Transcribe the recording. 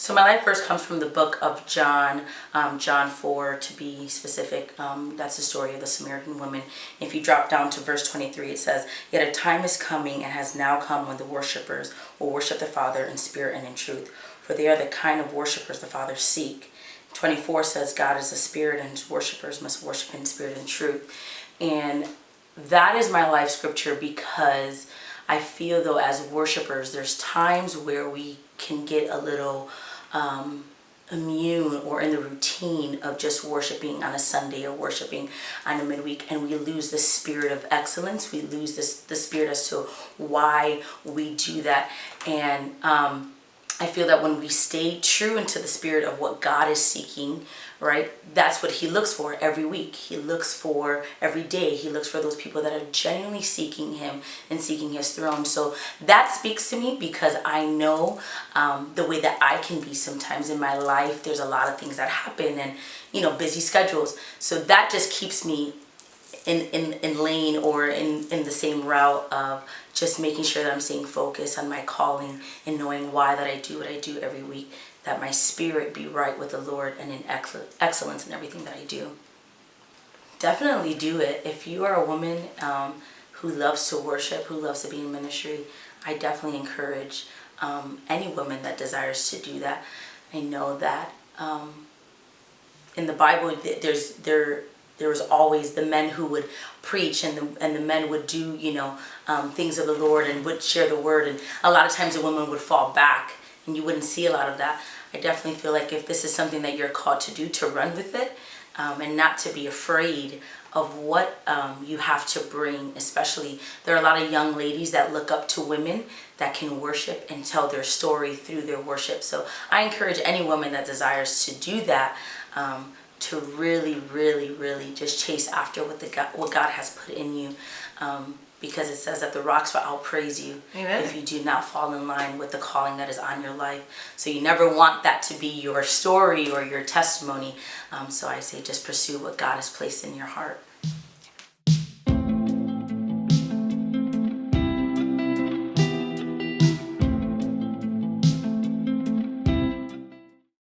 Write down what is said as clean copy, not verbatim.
So my life verse comes from the book of John, John 4 to be specific. That's the story of the Samaritan woman. If you drop down to verse 23, it says, "Yet a time is coming and has now come when the worshipers will worship the Father in spirit and in truth, for they are the kind of worshipers the Father seek." 24 says, "God is a spirit and his worshipers must worship in spirit and truth." And that is my life scripture, because I feel though as worshipers, there's times where we can get a little immune or in the routine of just worshiping on a Sunday or worshiping on a midweek, and we lose the spirit of excellence. We lose the spirit as to why we do that. And I feel that when we stay true into the spirit of what God is seeking, right, that's what he looks for every week. He looks for every day. He looks for those people that are genuinely seeking him and seeking his throne. So that speaks to me, because I know the way that I can be sometimes in my life. There's a lot of things that happen, and busy schedules. So that just keeps me in lane or in the same route of just making sure that I'm staying focused on my calling and knowing why that I do what I do every week, that my spirit be right with the Lord and in excellence in everything that I do. Definitely do it. If you are a woman who loves to worship, who loves to be in ministry, I definitely encourage any woman that desires to do that. I know that in the Bible there was always the men who would preach, and the men would do things of the Lord and would share the word, and a lot of times the women would fall back and you wouldn't see a lot of that. I definitely feel like if this is something that you're called to do, to run with it, and not to be afraid of what you have to bring. Especially, there are a lot of young ladies that look up to women that can worship and tell their story through their worship. So I encourage any woman that desires to do that to really, really, really just chase after what God has put in you. Because it says that the rocks will outpraise you. Amen. If you do not fall in line with the calling that is on your life. So you never want that to be your story or your testimony. So I say just pursue what God has placed in your heart.